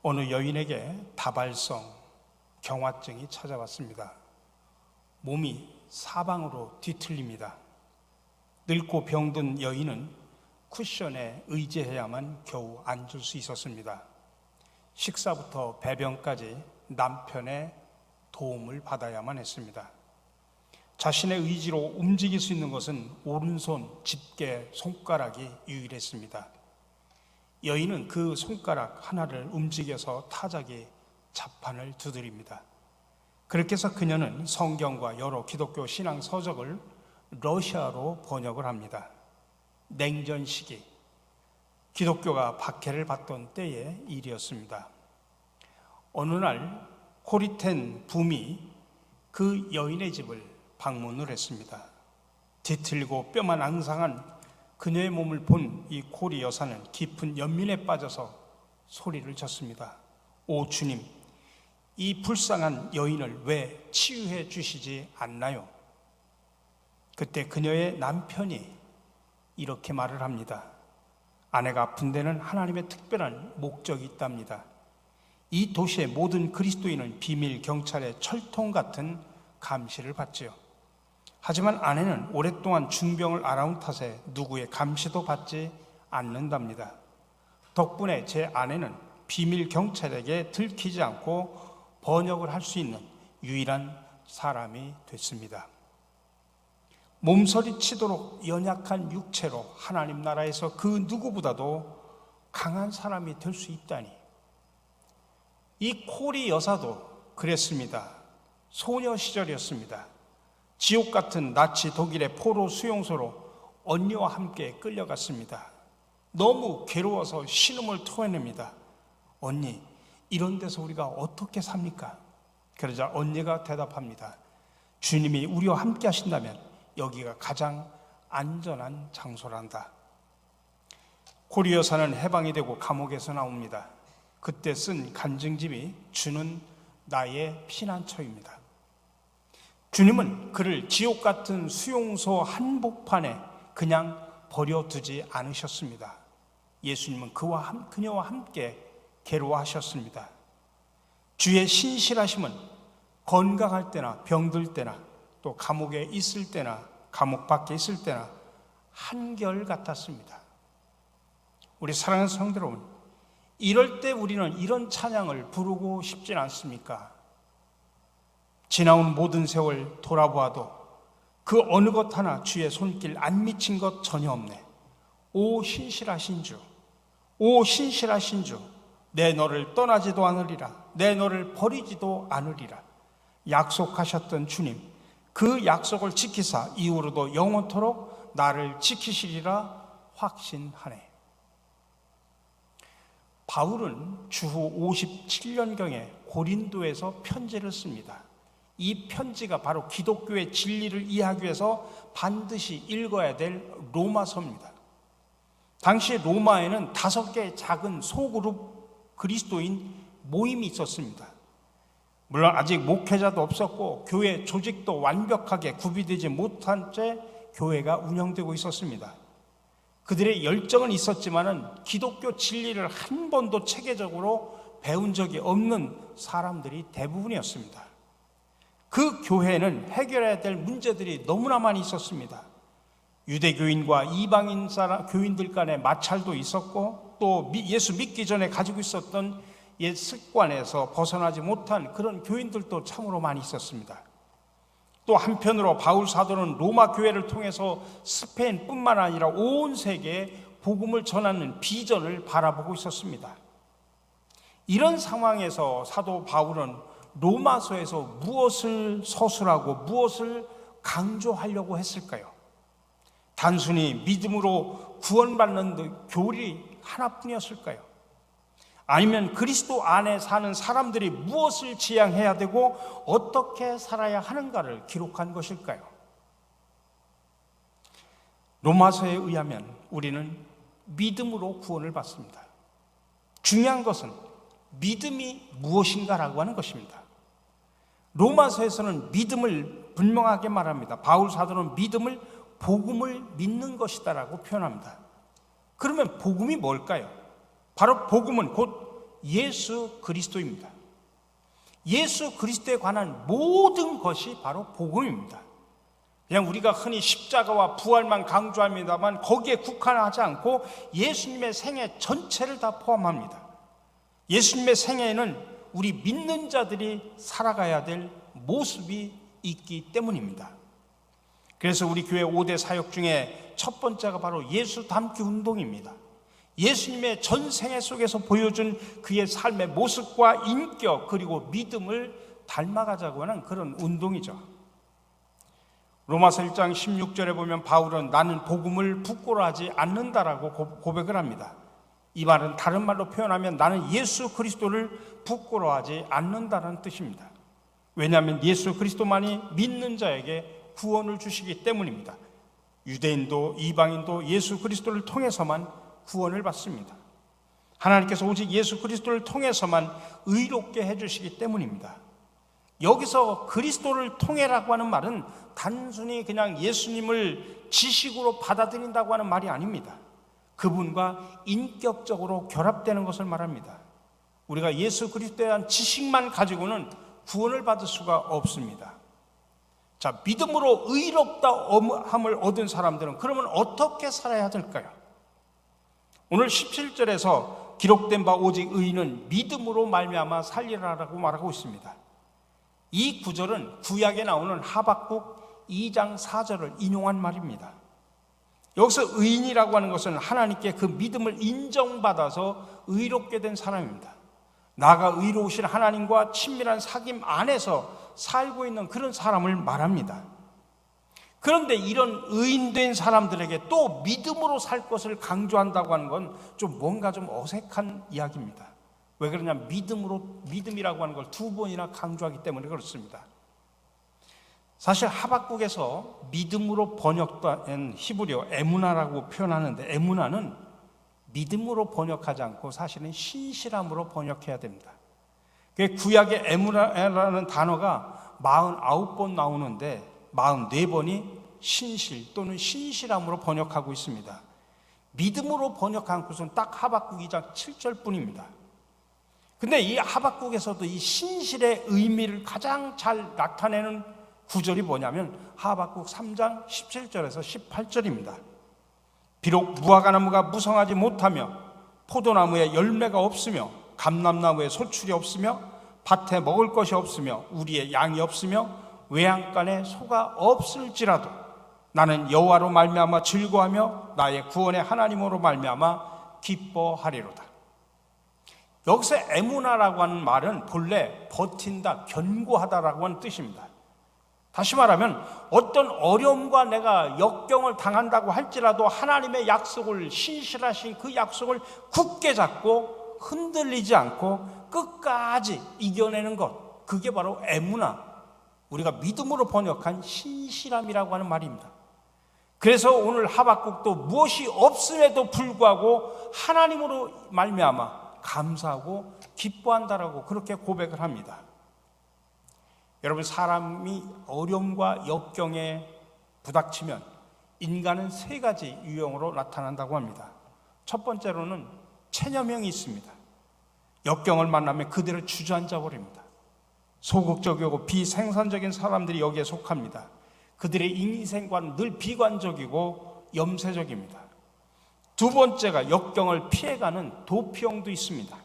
어느 여인에게 다발성 경화증이 찾아왔습니다. 몸이 사방으로 뒤틀립니다. 늙고 병든 여인은 쿠션에 의지해야만 겨우 앉을 수 있었습니다. 식사부터 배변까지 남편의 도움을 받아야만 했습니다. 자신의 의지로 움직일 수 있는 것은 오른손 집게 손가락이 유일했습니다. 여인은 그 손가락 하나를 움직여서 타작이 자판을 두드립니다. 그렇게 해서 그녀는 성경과 여러 기독교 신앙 서적을 러시아로 번역을 합니다. 냉전 시기, 기독교가 박해를 받던 때의 일이었습니다. 어느 날 코리텐 붐이 그 여인의 집을 방문을 했습니다. 뒤틀리고 뼈만 앙상한 그녀의 몸을 본 이 코리 여사는 깊은 연민에 빠져서 소리를 쳤습니다. 오 주님, 이 불쌍한 여인을 왜 치유해 주시지 않나요? 그때 그녀의 남편이 이렇게 말을 합니다. 아내가 아픈 데는 하나님의 특별한 목적이 있답니다. 이 도시의 모든 그리스도인은 비밀 경찰의 철통 같은 감시를 받지요. 하지만 아내는 오랫동안 중병을 앓아온 탓에 누구의 감시도 받지 않는답니다. 덕분에 제 아내는 비밀 경찰에게 들키지 않고 번역을 할 수 있는 유일한 사람이 됐습니다. 몸서리치도록 연약한 육체로 하나님 나라에서 그 누구보다도 강한 사람이 될 수 있다니. 이 코리 여사도 그랬습니다. 소녀 시절이었습니다. 지옥 같은 나치 독일의 포로 수용소로 언니와 함께 끌려갔습니다. 너무 괴로워서 신음을 토해냅니다. 언니, 이런 데서 우리가 어떻게 삽니까? 그러자 언니가 대답합니다. 주님이 우리와 함께 하신다면 여기가 가장 안전한 장소란다. 코리 여사는 해방이 되고 감옥에서 나옵니다. 그때 쓴 간증집이 주는 나의 피난처입니다. 주님은 그를 지옥 같은 수용소 한복판에 그냥 버려두지 않으셨습니다. 예수님은 그녀와 함께 괴로워하셨습니다. 주의 신실하심은 건강할 때나 병들 때나 또 감옥에 있을 때나 감옥 밖에 있을 때나 한결같았습니다. 우리 사랑하는 성도 여러분, 이럴 때 우리는 이런 찬양을 부르고 싶진 않습니까? 지나온 모든 세월 돌아보아도 그 어느 것 하나 주의 손길 안 미친 것 전혀 없네. 오 신실하신 주, 오 신실하신 주, 내 너를 떠나지도 않으리라, 내 너를 버리지도 않으리라 약속하셨던 주님, 그 약속을 지키사 이후로도 영원토록 나를 지키시리라 확신하네. 바울은 주후 57년경에 고린도에서 편지를 씁니다. 이 편지가 바로 기독교의 진리를 이해하기 위해서 반드시 읽어야 될 로마서입니다. 당시 로마에는 5개의 작은 소그룹 그리스도인 모임이 있었습니다. 물론 아직 목회자도 없었고 교회 조직도 완벽하게 구비되지 못한 채 교회가 운영되고 있었습니다. 그들의 열정은 있었지만은 기독교 진리를 한 번도 체계적으로 배운 적이 없는 사람들이 대부분이었습니다. 그 교회에는 해결해야 될 문제들이 너무나 많이 있었습니다. 유대교인과 이방인 교인들 간의 마찰도 있었고, 또 예수 믿기 전에 가지고 있었던 옛 습관에서 벗어나지 못한 그런 교인들도 참으로 많이 있었습니다. 또 한편으로 바울 사도는 로마 교회를 통해서 스페인뿐만 아니라 온 세계에 복음을 전하는 비전을 바라보고 있었습니다. 이런 상황에서 사도 바울은 로마서에서 무엇을 서술하고 무엇을 강조하려고 했을까요? 단순히 믿음으로 구원받는 교리 하나뿐이었을까요? 아니면 그리스도 안에 사는 사람들이 무엇을 지향해야 되고 어떻게 살아야 하는가를 기록한 것일까요? 로마서에 의하면 우리는 믿음으로 구원을 받습니다. 중요한 것은 믿음이 무엇인가라고 하는 것입니다. 로마서에서는 믿음을 분명하게 말합니다. 바울 사도는 믿음을 복음을 믿는 것이다라고 표현합니다. 그러면 복음이 뭘까요? 바로 복음은 곧 예수 그리스도입니다. 예수 그리스도에 관한 모든 것이 바로 복음입니다. 그냥 우리가 흔히 십자가와 부활만 강조합니다만 거기에 국한하지 않고 예수님의 생애 전체를 다 포함합니다. 예수님의 생애에는 우리 믿는 자들이 살아가야 될 모습이 있기 때문입니다. 그래서 우리 교회 5대 사역 중에 첫 번째가 바로 예수 닮기 운동입니다. 예수님의 전 생애 속에서 보여준 그의 삶의 모습과 인격 그리고 믿음을 닮아가자고 하는 그런 운동이죠. 로마서 1장 16절에 보면 바울은 나는 복음을 부끄러워하지 않는다라고 고백을 합니다. 이 말은 다른 말로 표현하면 나는 예수 그리스도를 부끄러워하지 않는다는 뜻입니다. 왜냐하면 예수 그리스도만이 믿는 자에게 구원을 주시기 때문입니다. 유대인도 이방인도 예수 그리스도를 통해서만 구원을 받습니다. 하나님께서 오직 예수 그리스도를 통해서만 의롭게 해주시기 때문입니다. 여기서 그리스도를 통해라고 하는 말은 단순히 그냥 예수님을 지식으로 받아들인다고 하는 말이 아닙니다. 그분과 인격적으로 결합되는 것을 말합니다. 우리가 예수 그리스도에 대한 지식만 가지고는 구원을 받을 수가 없습니다. 자, 믿음으로 의롭다함을 얻은 사람들은 그러면 어떻게 살아야 될까요? 오늘 17절에서 기록된 바 오직 의인은 믿음으로 말미암아 살리라라고 말하고 있습니다. 이 구절은 구약에 나오는 하박국 2장 4절을 인용한 말입니다. 여기서 의인이라고 하는 것은 하나님께 그 믿음을 인정받아서 의롭게 된 사람입니다. 나가 의로우신 하나님과 친밀한 사귐 안에서 살고 있는 그런 사람을 말합니다. 그런데 이런 의인된 사람들에게 또 믿음으로 살 것을 강조한다고 하는 건 좀 뭔가 좀 어색한 이야기입니다. 왜 그러냐? 믿음이라고 하는 걸 두 번이나 강조하기 때문에 그렇습니다. 사실 하박국에서 믿음으로 번역된 히브리어 에무나라고 표현하는데 에무나는 믿음으로 번역하지 않고 사실은 신실함으로 번역해야 됩니다. 구약의 에무나라는 단어가 49번 나오는데 44번이 신실 또는 신실함으로 번역하고 있습니다. 믿음으로 번역한 곳은 딱 하박국 2장 7절 뿐입니다. 근데 이 하박국에서도 이 신실의 의미를 가장 잘 나타내는 구절이 뭐냐면 하박국 3장 17절에서 18절입니다. 비록 무화과나무가 무성하지 못하며 포도나무에 열매가 없으며 감람나무에 소출이 없으며 밭에 먹을 것이 없으며 우리의 양이 없으며 외양간에 소가 없을지라도 나는 여호와로 말미암아 즐거워하며 나의 구원의 하나님으로 말미암아 기뻐하리로다. 여기서 에무나라고 하는 말은 본래 버틴다, 견고하다라고 하는 뜻입니다. 다시 말하면 어떤 어려움과 내가 역경을 당한다고 할지라도 하나님의 약속을, 신실하신 그 약속을 굳게 잡고 흔들리지 않고 끝까지 이겨내는 것, 그게 바로 에무나, 우리가 믿음으로 번역한 신실함이라고 하는 말입니다. 그래서 오늘 하박국도 무엇이 없음에도 불구하고 하나님으로 말미암아 감사하고 기뻐한다라고 그렇게 고백을 합니다. 여러분, 사람이 어려움과 역경에 부닥치면 인간은 세 가지 유형으로 나타난다고 합니다. 첫 번째로는 체념형이 있습니다. 역경을 만나면 그대로 주저앉아 버립니다. 소극적이고 비생산적인 사람들이 여기에 속합니다. 그들의 인생관은 늘 비관적이고 염세적입니다. 두 번째가 역경을 피해가는 도피형도 있습니다.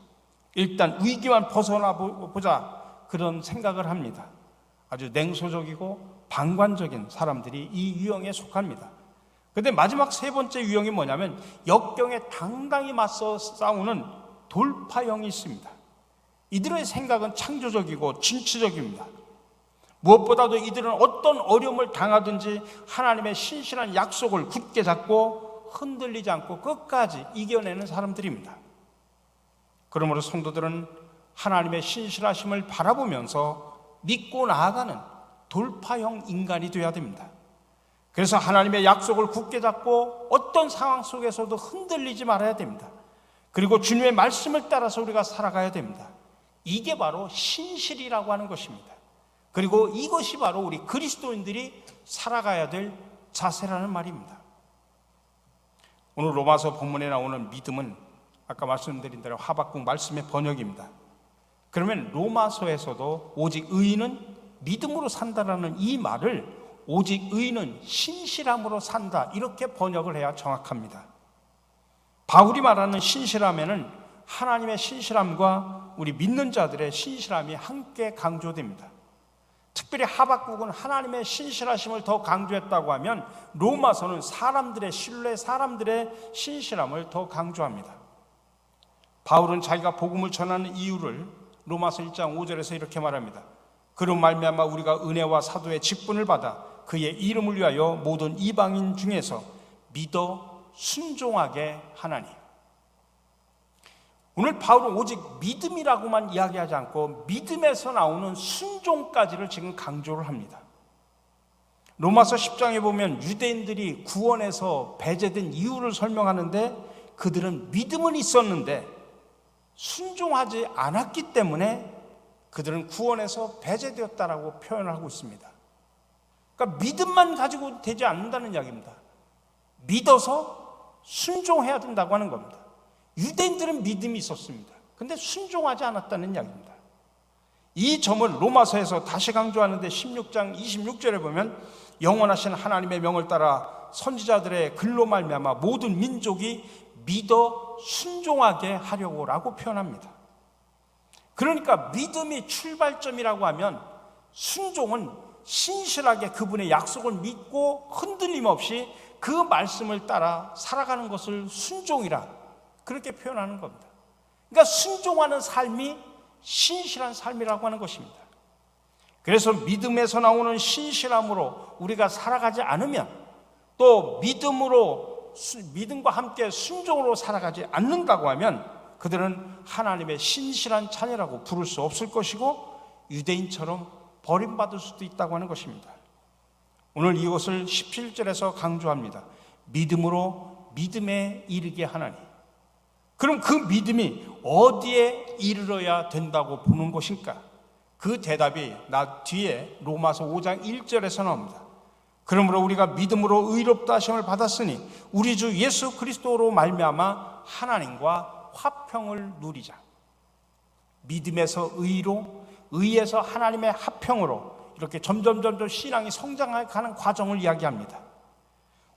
일단 위기만 벗어나 보자 그런 생각을 합니다. 아주 냉소적이고 방관적인 사람들이 이 유형에 속합니다. 그런데 마지막 세 번째 유형이 뭐냐면 역경에 당당히 맞서 싸우는 돌파형이 있습니다. 이들의 생각은 창조적이고 진취적입니다. 무엇보다도 이들은 어떤 어려움을 당하든지 하나님의 신실한 약속을 굳게 잡고 흔들리지 않고 끝까지 이겨내는 사람들입니다. 그러므로 성도들은 하나님의 신실하심을 바라보면서 믿고 나아가는 돌파형 인간이 되어야 됩니다. 그래서 하나님의 약속을 굳게 잡고 어떤 상황 속에서도 흔들리지 말아야 됩니다. 그리고 주님의 말씀을 따라서 우리가 살아가야 됩니다. 이게 바로 신실이라고 하는 것입니다. 그리고 이것이 바로 우리 그리스도인들이 살아가야 될 자세라는 말입니다. 오늘 로마서 본문에 나오는 믿음은 아까 말씀드린 대로 하박국 말씀의 번역입니다. 그러면 로마서에서도 오직 의인은 믿음으로 산다라는 이 말을 오직 의인은 신실함으로 산다 이렇게 번역을 해야 정확합니다. 바울이 말하는 신실함에는 하나님의 신실함과 우리 믿는 자들의 신실함이 함께 강조됩니다. 특별히 하박국은 하나님의 신실하심을 더 강조했다고 하면 로마서는 사람들의 신뢰, 사람들의 신실함을 더 강조합니다. 바울은 자기가 복음을 전하는 이유를 로마서 1장 5절에서 이렇게 말합니다. 그로 말미암아 우리가 은혜와 사도의 직분을 받아 그의 이름을 위하여 모든 이방인 중에서 믿어 순종하게 하나니. 오늘 바울은 오직 믿음이라고만 이야기하지 않고 믿음에서 나오는 순종까지를 지금 강조를 합니다. 로마서 10장에 보면 유대인들이 구원에서 배제된 이유를 설명하는데 그들은 믿음은 있었는데 순종하지 않았기 때문에 그들은 구원에서 배제되었다라고 표현을 하고 있습니다. 그러니까 믿음만 가지고 되지 않는다는 이야기입니다. 믿어서 순종해야 된다고 하는 겁니다. 유대인들은 믿음이 있었습니다. 근데 순종하지 않았다는 이야기입니다. 이 점을 로마서에서 다시 강조하는데 16장 26절에 보면 영원하신 하나님의 명을 따라 선지자들의 글로 말미암아 모든 민족이 믿어 순종하게 하려고라고 표현합니다. 그러니까 믿음이 출발점이라고 하면 순종은 신실하게 그분의 약속을 믿고 흔들림 없이 그 말씀을 따라 살아가는 것을 순종이라 그렇게 표현하는 겁니다. 그러니까 순종하는 삶이 신실한 삶이라고 하는 것입니다. 그래서 믿음에서 나오는 신실함으로 우리가 살아가지 않으면 또 믿음과 함께 순종으로 살아가지 않는다고 하면 그들은 하나님의 신실한 자녀라고 부를 수 없을 것이고 유대인처럼 버림받을 수도 있다고 하는 것입니다. 오늘 이것을 17절에서 강조합니다. 믿음으로 믿음에 이르게 하나니. 그럼 그 믿음이 어디에 이르러야 된다고 보는 것인가? 그 대답이 뒤에 로마서 5장 1절에서 나옵니다. 그러므로 우리가 믿음으로 의롭다 하심을 받았으니 우리 주 예수 그리스도로 말미암아 하나님과 화평을 누리자. 믿음에서 의로, 의에서 하나님의 화평으로 이렇게 점점 신앙이 성장하는 과정을 이야기합니다.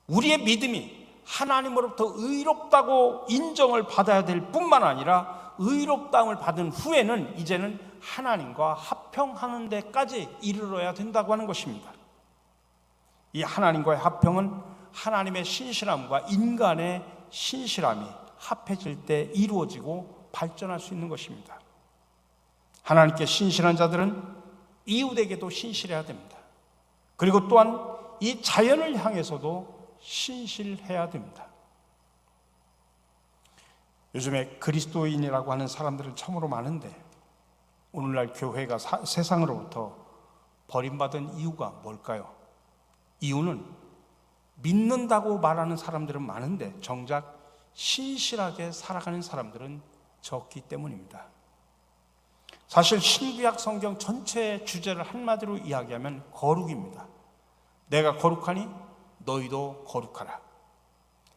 우리의 믿음이 하나님으로부터 의롭다고 인정을 받아야 될 뿐만 아니라 의롭다움을 받은 후에는 이제는 하나님과 합평하는 데까지 이르러야 된다고 하는 것입니다. 이 하나님과의 합평은 하나님의 신실함과 인간의 신실함이 합해질 때 이루어지고 발전할 수 있는 것입니다. 하나님께 신실한 자들은 이웃에게도 신실해야 됩니다. 그리고 또한 이 자연을 향해서도 신실해야 됩니다. 요즘에 그리스도인이라고 하는 사람들은 참으로 많은데 오늘날 교회가 세상으로부터 버림받은 이유가 뭘까요? 이유는 믿는다고 말하는 사람들은 많은데 정작 신실하게 살아가는 사람들은 적기 때문입니다. 사실 신구약 성경 전체의 주제를 한마디로 이야기하면 거룩입니다. 내가 거룩하니 너희도 거룩하라.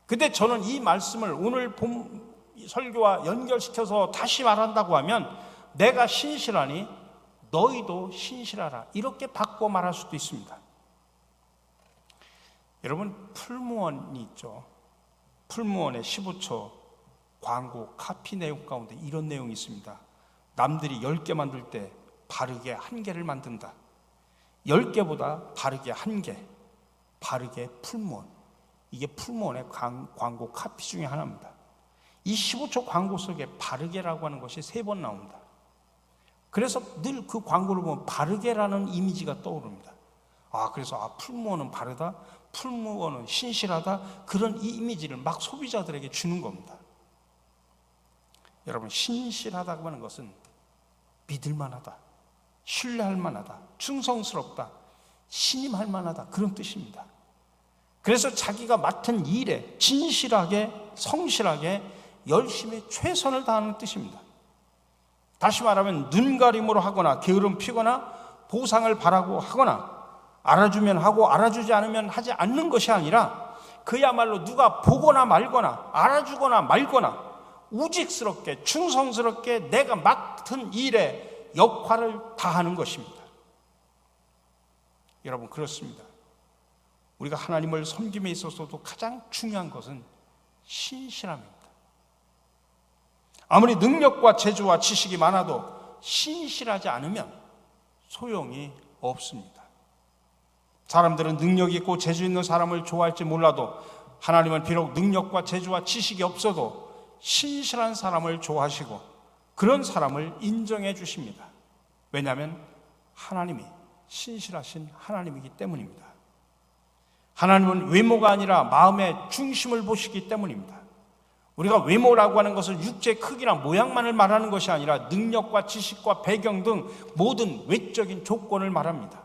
근데 저는 이 말씀을 오늘 본 설교와 연결시켜서 다시 말한다고 하면 내가 신실하니 너희도 신실하라 이렇게 바꿔 말할 수도 있습니다. 여러분 풀무원이 있죠. 풀무원의 15초 광고 카피 내용 가운데 이런 내용이 있습니다. 남들이 10개 만들 때 바르게 1개를 만든다. 10개보다 바르게 1개. 바르게 풀무원. 이게 풀무원의 광고 카피 중에 하나입니다. 이 15초 광고 속에 바르게라고 하는 것이 3번 나옵니다. 그래서 늘 그 광고를 보면 바르게라는 이미지가 떠오릅니다. 그래서 풀무원은 바르다, 풀무원은 신실하다, 그런 이 이미지를 막 소비자들에게 주는 겁니다. 여러분, 신실하다고 하는 것은 믿을만하다, 신뢰할 만하다, 충성스럽다, 신임할 만하다, 그런 뜻입니다. 그래서 자기가 맡은 일에 진실하게, 성실하게, 열심히 최선을 다하는 뜻입니다. 다시 말하면 눈가림으로 하거나 게으름 피거나 보상을 바라고 하거나 알아주면 하고 알아주지 않으면 하지 않는 것이 아니라 그야말로 누가 보거나 말거나 알아주거나 말거나 우직스럽게 충성스럽게 내가 맡은 일에 역할을 다하는 것입니다. 여러분, 그렇습니다. 우리가 하나님을 섬김에 있어서도 가장 중요한 것은 신실함입니다. 아무리 능력과 재주와 지식이 많아도 신실하지 않으면 소용이 없습니다. 사람들은 능력 있고 재주 있는 사람을 좋아할지 몰라도 하나님은 비록 능력과 재주와 지식이 없어도 신실한 사람을 좋아하시고 그런 사람을 인정해 주십니다. 왜냐하면 하나님이 신실하신 하나님이기 때문입니다. 하나님은 외모가 아니라 마음의 중심을 보시기 때문입니다. 우리가 외모라고 하는 것은 육체의 크기나 모양만을 말하는 것이 아니라 능력과 지식과 배경 등 모든 외적인 조건을 말합니다.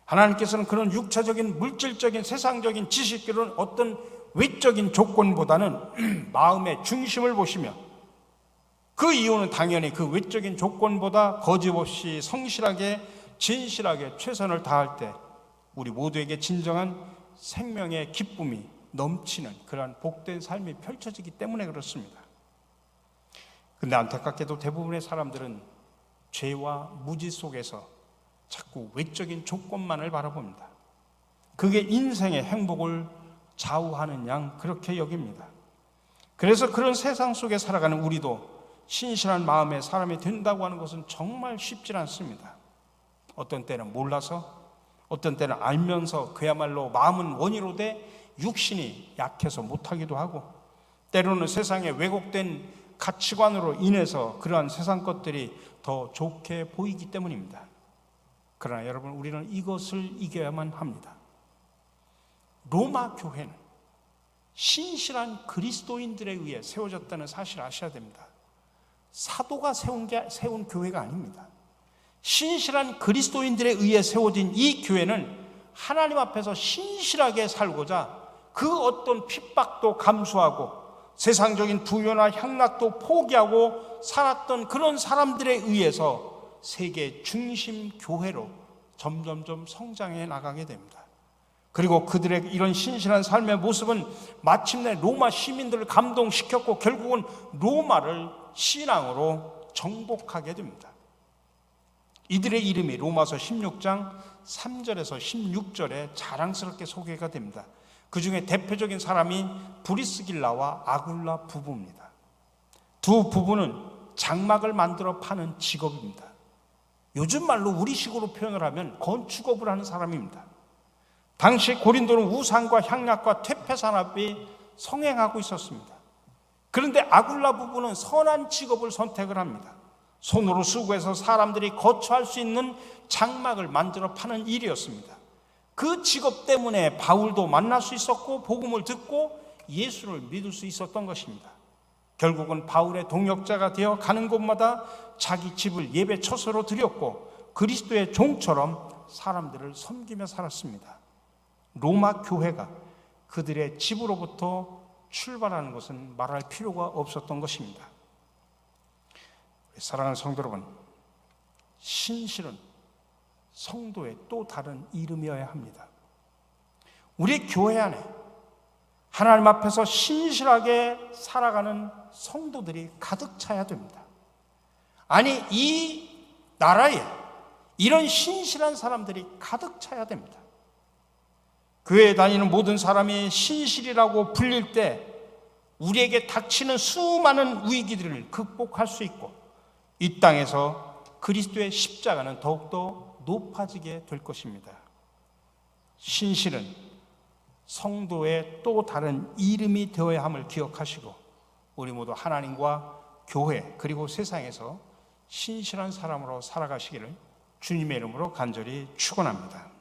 하나님께서는 그런 육체적인 물질적인 세상적인 지식들은 어떤 외적인 조건보다는 마음의 중심을 보시며, 그 이유는 당연히 그 외적인 조건보다 거짓없이 성실하게 진실하게 최선을 다할 때 우리 모두에게 진정한 생명의 기쁨이 넘치는 그러한 복된 삶이 펼쳐지기 때문에 그렇습니다. 근데 안타깝게도 대부분의 사람들은 죄와 무지 속에서 자꾸 외적인 조건만을 바라봅니다. 그게 인생의 행복을 좌우하는 양 그렇게 여깁니다. 그래서 그런 세상 속에 살아가는 우리도 신실한 마음의 사람이 된다고 하는 것은 정말 쉽지 않습니다. 어떤 때는 몰라서, 어떤 때는 알면서 그야말로 마음은 원이로 돼 육신이 약해서 못하기도 하고, 때로는 세상의 왜곡된 가치관으로 인해서 그러한 세상 것들이 더 좋게 보이기 때문입니다. 그러나 여러분, 우리는 이것을 이겨야만 합니다. 로마 교회는 신실한 그리스도인들에 의해 세워졌다는 사실을 아셔야 됩니다. 사도가 세운 교회가 아닙니다. 신실한 그리스도인들에 의해 세워진 이 교회는 하나님 앞에서 신실하게 살고자 그 어떤 핍박도 감수하고 세상적인 부여나 향락도 포기하고 살았던 그런 사람들에 의해서 세계 중심 교회로 점점점 성장해 나가게 됩니다. 그리고 그들의 이런 신실한 삶의 모습은 마침내 로마 시민들을 감동시켰고 결국은 로마를 신앙으로 정복하게 됩니다. 이들의 이름이 로마서 16장 3절에서 16절에 자랑스럽게 소개가 됩니다. 그 중에 대표적인 사람이 브리스길라와 아굴라 부부입니다. 두 부부는 장막을 만들어 파는 직업입니다. 요즘 말로 우리식으로 표현을 하면 건축업을 하는 사람입니다. 당시 고린도는 우상과 향락과 퇴폐 산업이 성행하고 있었습니다. 그런데 아굴라 부부는 선한 직업을 선택을 합니다. 손으로 수고해서 사람들이 거처할 수 있는 장막을 만들어 파는 일이었습니다. 그 직업 때문에 바울도 만날 수 있었고 복음을 듣고 예수를 믿을 수 있었던 것입니다. 결국은 바울의 동역자가 되어 가는 곳마다 자기 집을 예배 처소로 드렸고 그리스도의 종처럼 사람들을 섬기며 살았습니다. 로마 교회가 그들의 집으로부터 출발하는 것은 말할 필요가 없었던 것입니다. 사랑하는 성도 여러분, 신실은 성도의 또 다른 이름이어야 합니다. 우리 교회 안에 하나님 앞에서 신실하게 살아가는 성도들이 가득 차야 됩니다. 아니, 이 나라에 이런 신실한 사람들이 가득 차야 됩니다. 교회에 다니는 모든 사람이 신실이라고 불릴 때 우리에게 닥치는 수많은 위기들을 극복할 수 있고 이 땅에서 그리스도의 십자가는 더욱더 높아지게 될 것입니다. 신실은 성도의 또 다른 이름이 되어야 함을 기억하시고 우리 모두 하나님과 교회 그리고 세상에서 신실한 사람으로 살아가시기를 주님의 이름으로 간절히 축원합니다.